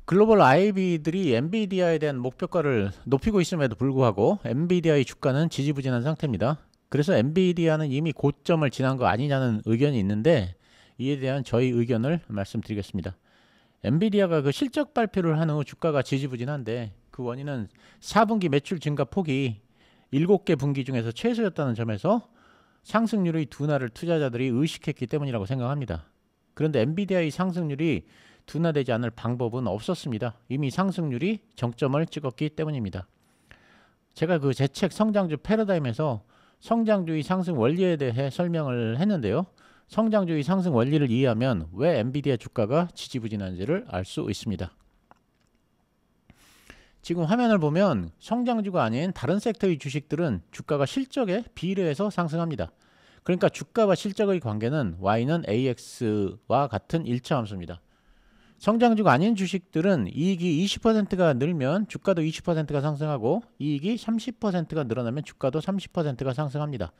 글로벌 IB들이 엔비디아에 대한 목표가를 높이고 있음에도 불구하고 엔비디아의 주가는 지지부진한 상태입니다. 그래서 엔비디아는 이미 고점을 지난 거 아니냐는 의견이 있는데 이에 대한 저희 의견을 말씀드리겠습니다. 엔비디아가 그 실적 발표를 한 후 주가가 지지부진한데 그 원인은 4분기 매출 증가 폭이 7개 분기 중에서 최소였다는 점에서 상승률의 둔화를 투자자들이 의식했기 때문이라고 생각합니다. 그런데 엔비디아의 상승률이 둔화되지 않을 방법은 없었습니다. 이미 상승률이 정점을 찍었기 때문입니다. 제가 그 제 책 성장주 패러다임에서 성장주의 상승 원리에 대해 설명을 했는데요. 성장주의 상승 원리를 이해하면 왜 엔비디아 주가가 지지부진한지를 알 수 있습니다. 지금 화면을 보면 성장주가 아닌 다른 섹터의 주식들은 주가가 실적에 비례해서 상승합니다. 그러니까 주가와 실적의 관계는 Y는 AX와 같은 일차함수입니다. 성장주가 아닌 주식들은 이익이 20%가 늘면 주가도 20%가 상승하고 이익이 30%가 늘어나면 주가도 30%가 상승합니다.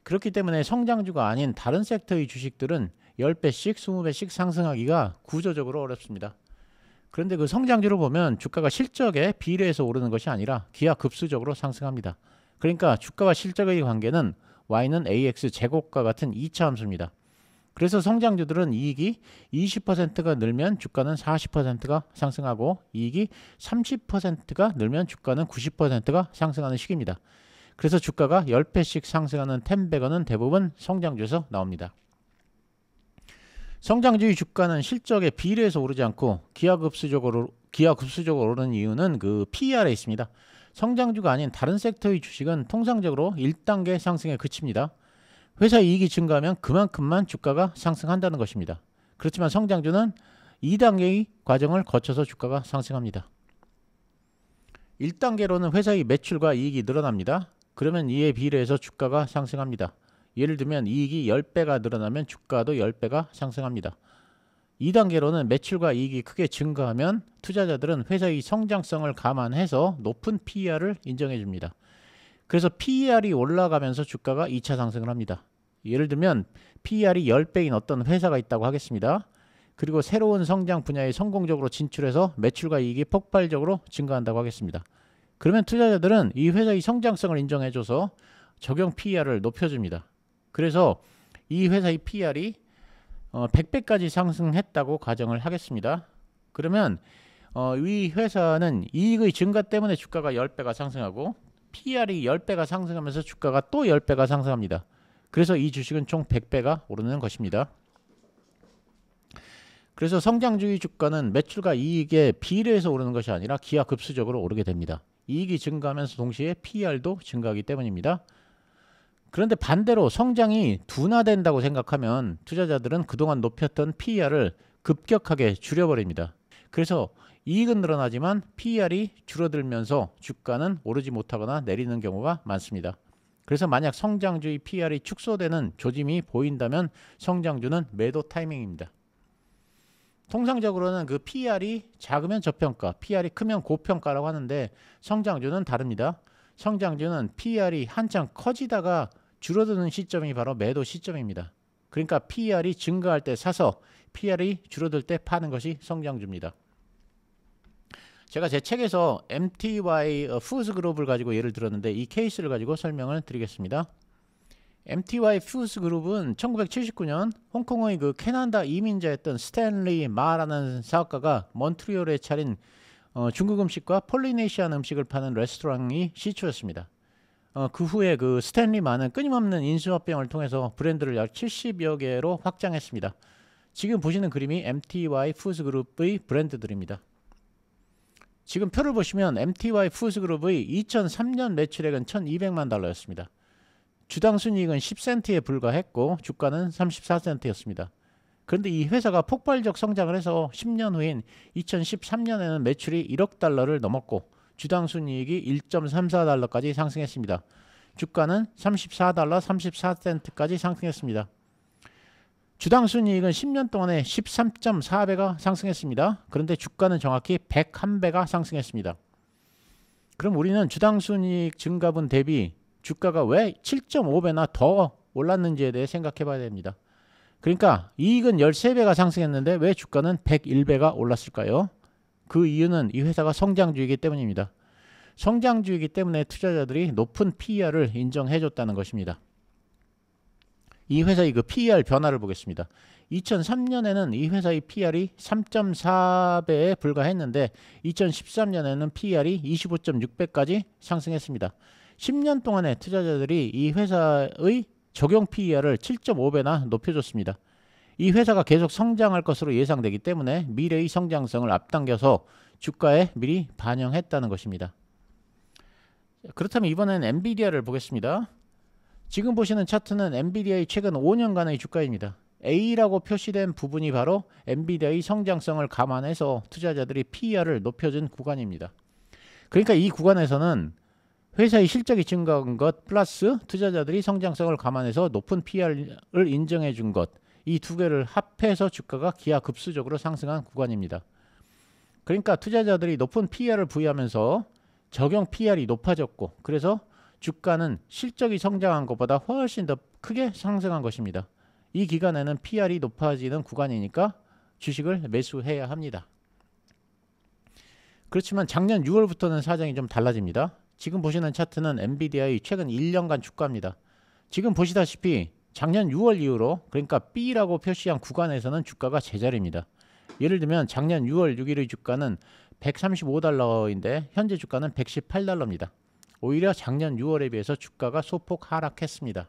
그렇기 때문에 성장주가 아닌 다른 섹터의 주식들은 10배씩 20배씩 상승하기가 구조적으로 어렵습니다. 그런데 그 성장주를 보면 주가가 실적에 비례해서 오르는 것이 아니라 기하급수적으로 상승합니다. 그러니까 주가와 실적의 관계는 Y는 AX 제곱과 같은 2차 함수입니다. 그래서 성장주들은 이익이 20%가 늘면 주가는 40%가 상승하고 이익이 30%가 늘면 주가는 90%가 상승하는 식입니다. 그래서 주가가 10배씩 상승하는 10배건은 대부분 성장주에서 나옵니다. 성장주의 주가는 실적에 비례해서 오르지 않고 기하급수적으로 오르는 이유는 그 PER에 있습니다. 성장주가 아닌 다른 섹터의 주식은 통상적으로 1단계 상승에 그칩니다. 회사 이익이 증가하면 그만큼만 주가가 상승한다는 것입니다. 그렇지만 성장주는 2단계의 과정을 거쳐서 주가가 상승합니다. 1단계로는 회사의 매출과 이익이 늘어납니다. 그러면 이에 비례해서 주가가 상승합니다. 예를 들면 이익이 10배가 늘어나면 주가도 10배가 상승합니다. 2단계로는 매출과 이익이 크게 증가하면 투자자들은 회사의 성장성을 감안해서 높은 PER을 인정해 줍니다. 그래서 PER이 올라가면서 주가가 2차 상승을 합니다. 예를 들면 PER이 10배인 어떤 회사가 있다고 하겠습니다. 그리고 새로운 성장 분야에 성공적으로 진출해서 매출과 이익이 폭발적으로 증가한다고 하겠습니다. 그러면 투자자들은 이 회사의 성장성을 인정해줘서 적용 PER을 높여줍니다. 그래서 이 회사의 PER이 100배까지 상승했다고 가정을 하겠습니다. 그러면 이 회사는 이익의 증가 때문에 주가가 10배가 상승하고 PER이 10배가 상승하면서 주가가 또 10배가 상승합니다. 그래서 이 주식은 총 100배가 오르는 것입니다. 그래서 성장주의 주가는 매출과 이익에 비례해서 오르는 것이 아니라 기하급수적으로 오르게 됩니다. 이익이 증가하면서 동시에 PER도 증가하기 때문입니다. 그런데 반대로 성장이 둔화된다고 생각하면 투자자들은 그동안 높였던 PER을 급격하게 줄여버립니다. 그래서 이익은 늘어나지만 PER이 줄어들면서 주가는 오르지 못하거나 내리는 경우가 많습니다. 그래서 만약 성장주의 PER이 축소되는 조짐이 보인다면 성장주는 매도 타이밍입니다. 통상적으로는 그 PER이 작으면 저평가, PER이 크면 고평가라고 하는데 성장주는 다릅니다. 성장주는 PER이 한창 커지다가 줄어드는 시점이 바로 매도 시점입니다. 그러니까 PER이 증가할 때 사서 PER이 줄어들 때 파는 것이 성장주입니다. 제가 제 책에서 MTY 푸드 그룹을 가지고 예를 들었는데 이 케이스를 가지고 설명을 드리겠습니다. MTY 푸드 그룹은 1979년 홍콩의 그 캐나다 이민자였던 스탠리 마라는 사업가가 몬트리올에 차린 중국 음식과 폴리네시안 음식을 파는 레스토랑이 시초였습니다. 그 후에 그 스탠리 마는 끊임없는 인수합병을 통해서 브랜드를 약 70여 개로 확장했습니다. 지금 보시는 그림이 MTY 푸드 그룹의 브랜드들입니다. 지금 표를 보시면 MTY 푸드 그룹의 2003년 매출액은 1200만 달러였습니다. 주당 순이익은 10센트에 불과했고 주가는 34센트였습니다. 그런데 이 회사가 폭발적 성장을 해서 10년 후인 2013년에는 매출이 1억 달러를 넘었고 주당 순이익이 1.34달러까지 상승했습니다. 주가는 34달러 34센트까지 상승했습니다. 주당 순이익은 10년 동안에 13.4배가 상승했습니다. 그런데 주가는 정확히 101배가 상승했습니다. 그럼 우리는 주당 순이익 증가분 대비 주가가 왜 7.5배나 더 올랐는지에 대해 생각해 봐야 됩니다. 그러니까 이익은 13배가 상승했는데 왜 주가는 101배가 올랐을까요? 그 이유는 이 회사가 성장주이기 때문입니다. 성장주이기 때문에 투자자들이 높은 PER을 인정해줬다는 것입니다. 이 회사의 그 PER 변화를 보겠습니다. 2003년에는 이 회사의 PER이 3.4배에 불과했는데 2013년에는 PER이 25.6배까지 상승했습니다. 10년 동안에 투자자들이 이 회사의 적용 PER을 7.5배나 높여줬습니다. 이 회사가 계속 성장할 것으로 예상되기 때문에 미래의 성장성을 앞당겨서 주가에 미리 반영했다는 것입니다. 그렇다면 이번엔 엔비디아를 보겠습니다. 지금 보시는 차트는 엔비디아의 최근 5년간의 주가입니다. A라고 표시된 부분이 바로 엔비디아의 성장성을 감안해서 투자자들이 PER을 높여준 구간입니다. 그러니까 이 구간에서는 회사의 실적이 증가한 것 플러스 투자자들이 성장성을 감안해서 높은 PER을 인정해 준 것, 이 두 개를 합해서 주가가 기하급수적으로 상승한 구간입니다. 그러니까 투자자들이 높은 PER을 부여하면서 적용 PER이 높아졌고, 그래서 주가는 실적이 성장한 것보다 훨씬 더 크게 상승한 것입니다. 이 기간에는 PER이 높아지는 구간이니까 주식을 매수해야 합니다. 그렇지만 작년 6월부터는 사정이 좀 달라집니다. 지금 보시는 차트는 엔비디아의 최근 1년간 주가입니다. 지금 보시다시피 작년 6월 이후로, 그러니까 B라고 표시한 구간에서는 주가가 제자리입니다. 예를 들면 작년 6월 6일의 주가는 135달러인데 현재 주가는 118달러입니다. 오히려 작년 6월에 비해서 주가가 소폭 하락했습니다.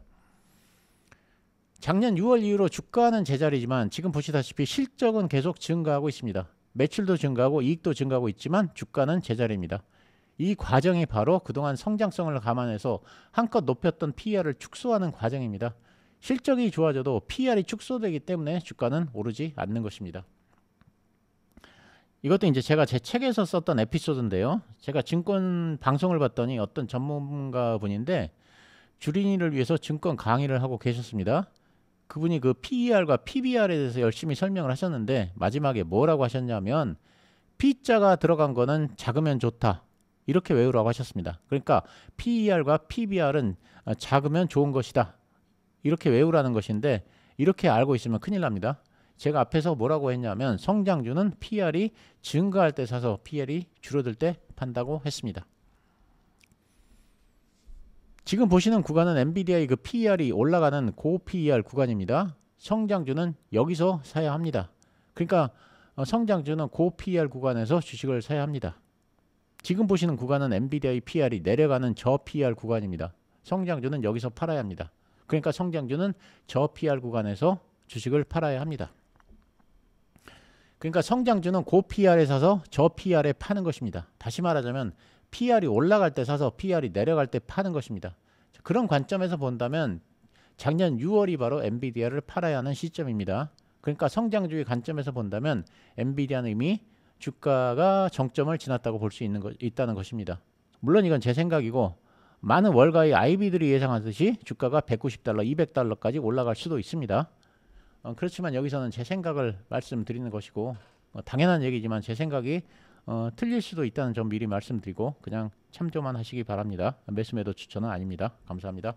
작년 6월 이후로 주가는 제자리지만 지금 보시다시피 실적은 계속 증가하고 있습니다. 매출도 증가하고 이익도 증가하고 있지만 주가는 제자리입니다. 이 과정이 바로 그동안 성장성을 감안해서 한껏 높였던 PER을 축소하는 과정입니다. 실적이 좋아져도 PER이 축소되기 때문에 주가는 오르지 않는 것입니다. 이것도 이제 제가 제 책에서 썼던 에피소드인데요. 제가 증권 방송을 봤더니 어떤 전문가 분인데 주린이를 위해서 증권 강의를 하고 계셨습니다. 그분이 그 PER과 PBR에 대해서 열심히 설명을 하셨는데 마지막에 뭐라고 하셨냐면 P자가 들어간 거는 작으면 좋다, 이렇게 외우라고 하셨습니다. 그러니까 PER과 PBR은 작으면 좋은 것이다, 이렇게 외우라는 것인데 이렇게 알고 있으면 큰일 납니다. 제가 앞에서 뭐라고 했냐면 성장주는 PER이 증가할 때 사서 PER이 줄어들 때 판다고 했습니다. 지금 보시는 구간은 엔비디아의 그 PER이 올라가는 고 PER 구간입니다. 성장주는 여기서 사야 합니다. 그러니까 성장주는 고 PER 구간에서 주식을 사야 합니다. 지금 보시는 구간은 엔비디아의 PER이 내려가는 저 PER 구간입니다. 성장주는 여기서 팔아야 합니다. 그러니까 성장주는 저 PER 구간에서 주식을 팔아야 합니다. 그러니까 성장주는 고 PER에 사서 저 PER에 파는 것입니다. 다시 말하자면 PER이 올라갈 때 사서 PER이 내려갈 때 파는 것입니다. 그런 관점에서 본다면 작년 6월이 바로 엔비디아를 팔아야 하는 시점입니다. 그러니까 성장주의 관점에서 본다면 엔비디아는 이미 주가가 정점을 지났다고 볼 수 있다는 것입니다. 물론 이건 제 생각이고 많은 월가의 IB들이 예상하듯이 주가가 190달러, 200달러까지 올라갈 수도 있습니다. 그렇지만 여기서는 제 생각을 말씀드리는 것이고 당연한 얘기지만 제 생각이 틀릴 수도 있다는 점 미리 말씀드리고 그냥 참조만 하시기 바랍니다. 매수 매도 추천은 아닙니다. 감사합니다.